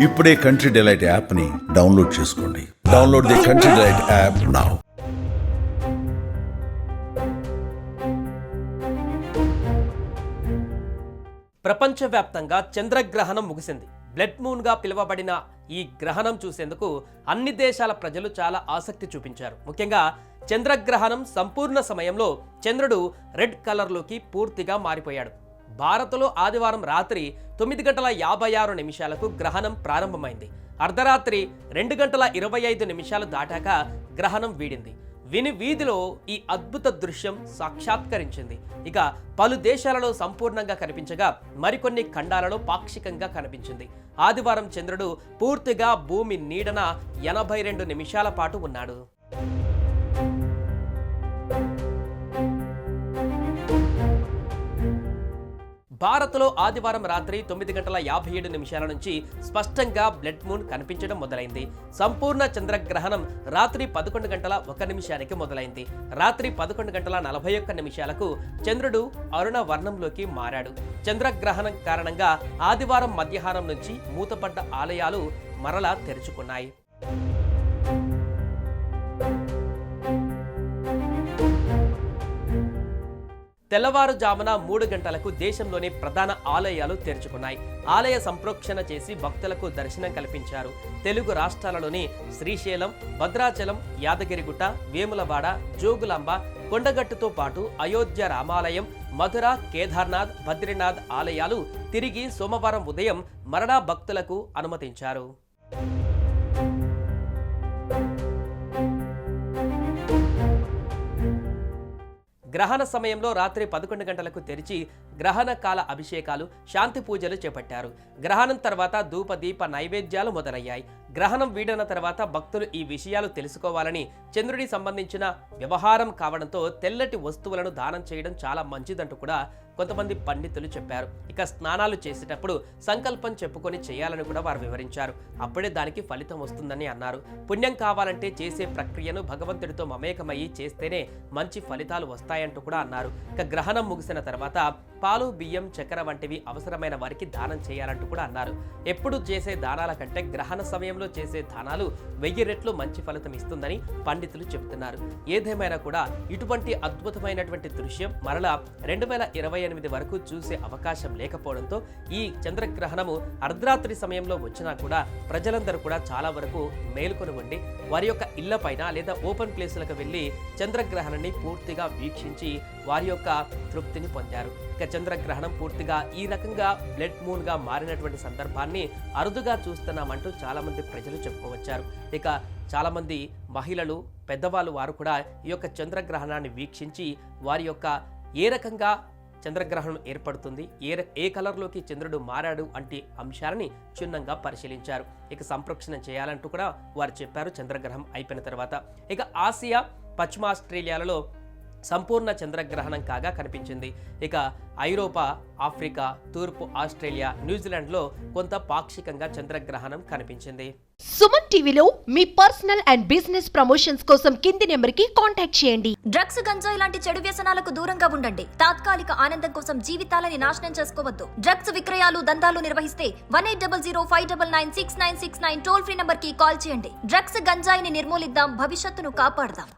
ఇప్పుడే country delight యాప్ని download చేసుకోండి. Download the country delight app now. ప్రపంచవ్యాప్తంగా చంద్రగ్రహణం ముగిసింది. బ్లడ్ మూన్ గా పిలువబడిన ఈ గ్రహణం చూసేందుకు అన్ని దేశాల ప్రజలు చాలా ఆసక్తి చూపించారు. ముఖ్యంగా చంద్రగ్రహణం సంపూర్ణ సమయంలో చంద్రుడు రెడ్ కలర్లోకి పూర్తిగా మారిపోయాడు. భారత్లో ఆదివారం రాత్రి 9:56 గ్రహణం ప్రారంభమైంది. అర్ధరాత్రి 2:25 దాటాక గ్రహణం వీడింది. వీధిలో ఈ అద్భుత దృశ్యం సాక్షాత్కరించింది. ఇక పలు దేశాలలో సంపూర్ణంగా కనిపించగా మరికొన్ని ఖండాలలో పాక్షికంగా కనిపించింది. ఆదివారం చంద్రుడు పూర్తిగా భూమి నీడన 82 నిమిషాల పాటు ఉన్నాడు. భారత్లో ఆదివారం రాత్రి 9:57 నుంచి స్పష్టంగా బ్లడ్ మూన్ కనిపించడం మొదలైంది. సంపూర్ణ చంద్రగ్రహణం రాత్రి 11:01 మొదలైంది. రాత్రి 11:41 చంద్రుడు అరుణ వర్ణంలోకి మారాడు. చంద్రగ్రహణం కారణంగా ఆదివారం మధ్యాహ్నం నుంచి మూతపడ్డ ఆలయాలు మరలా తెరుచుకున్నాయి. తెల్లవారుజామున 3 గంటలకు దేశంలోని ప్రధాన ఆలయాలు తెరుచుకున్నాయి. ఆలయ సంప్రోక్షణ చేసి భక్తులకు దర్శనం కల్పించారు. తెలుగు రాష్ట్రాలలోని శ్రీశైలం, భద్రాచలం, యాదగిరిగుట్ట, వేములవాడ, జోగులాంబ, కొండగట్టుతో పాటు అయోధ్య రామాలయం, మధుర, కేదార్నాథ్, బద్రీనాథ్ ఆలయాలు తిరిగి సోమవారం ఉదయం మరలా భక్తులకు అనుమతించారు. గ్రహణ సమయంలో రాత్రి 11 గంటలకు తెరిచి గ్రహణ కాల అభిషేకాలు, శాంతి పూజలు చేపట్టారు. గ్రహణం తర్వాత ధూప దీప నైవేద్యాలు మొదలయ్యాయి. గ్రహణం వీడిన తర్వాత భక్తులు ఈ విషయాలు తెలుసుకోవాలని చంద్రుడి సంబంధించిన వ్యవహారం కావడంతో తెల్లటి వస్తువులను దానం చేయడం చాలా మంచిదంటూ కూడా కొంతమంది పండితులు చెప్పారు. ఇక స్నానాలు చేసేటప్పుడు సంకల్పం చెప్పుకొని చేయాలని కూడా వారు వివరించారు. అప్పుడే దానికి ఫలితం వస్తుందని అన్నారు. పుణ్యం కావాలంటే చేసే ప్రక్రియను భగవంతుడితో మమేకమయ్యి చేస్తేనే మంచి ఫలితాలు వస్తాయంటూ కూడా అన్నారు. ఇక గ్రహణం ముగిసిన తర్వాత పాలు, బియ్యం, చక్కెర వంటివి అవసరమైన వారికి దానం చేయాలంటూ కూడా అన్నారు. ఎప్పుడు చేసే దానాల కంటే గ్రహణ సమయంలో చేసే దానాలు 1000 రెట్లు మంచి ఫలితం ఇస్తుందని పండితులు చెబుతున్నారు. ఏదేమైనా కూడా ఇటువంటి అద్భుతమైనటువంటి దృశ్యం మరలా 2028 వరకు చూసే అవకాశం లేకపోవడంతో ఈ చంద్రగ్రహణము అర్ధరాత్రి సమయంలో వచ్చినా కూడా ప్రజలందరూ కూడా చాలా వరకు మేల్కొని ఉండి వారి యొక్క ఇళ్లపైన లేదా ఓపెన్ ప్లేసులకు వెళ్ళి చంద్రగ్రహణాన్ని పూర్తిగా వీక్షించి వారి యొక్క తృప్తిని పొందారు. ఇక చంద్రగ్రహణం పూర్తిగా ఈ రకంగా బ్లడ్ మూన్ గా మారినటువంటి సందర్భాన్ని అరుదుగా చూస్తున్నామంటూ చాలా మంది ప్రజలు చెప్పుకోవచ్చారు. ఇక చాలా మంది మహిళలు, పెద్దవాళ్ళు వారు కూడా ఈ యొక్క చంద్రగ్రహణాన్ని వీక్షించి వారి యొక్క ఏ రకంగా చంద్రగ్రహణం ఏర్పడుతుంది, ఏ కలర్లోకి చంద్రుడు మారాడు అంటే అంశాలని క్షుణ్ణంగా పరిశీలించారు. ఇక సంప్రోక్షణం చేయాలంటూ కూడా వారు చెప్పారు చంద్రగ్రహణం అయిపోయిన తర్వాత. ఇక ఆసియా, పశ్చిమ ఆస్ట్రేలియాలలో సంపూర్ణ చంద్రగ్రహణం కాగా కనిపించింది. ఇక ఐరోపా, ఆఫ్రికా, తూర్పు ఆస్ట్రేలియా, న్యూజిలాండ్లో కొంత పాక్షికంగా చంద్రగ్రహణం కనిపించింది. సుమన్ టీవీలో మీ పర్సనల్ అండ్ బిజినెస్ ప్రమోషన్స్ కోసం కింది నెంబర్కి కాంటాక్ట్ చేయండి. డ్రగ్స్, గంజాయి లాంటి చెడు వ్యసనాలకు దూరంగా ఉండండి. తాత్కాలిక ఆనందం కోసం జీవితాలని నాశనం చేసుకోవద్దు. డ్రగ్స్ విక్రయాలు, దందాలు నిర్వహిస్తే 1800599699 టోల్ ఫ్రీ నంబర్ కి కాల్ చేయండి. డ్రగ్స్, గంజాయిని నిర్మూలిద్దాం, భవిష్యత్తును కాపాడదాం.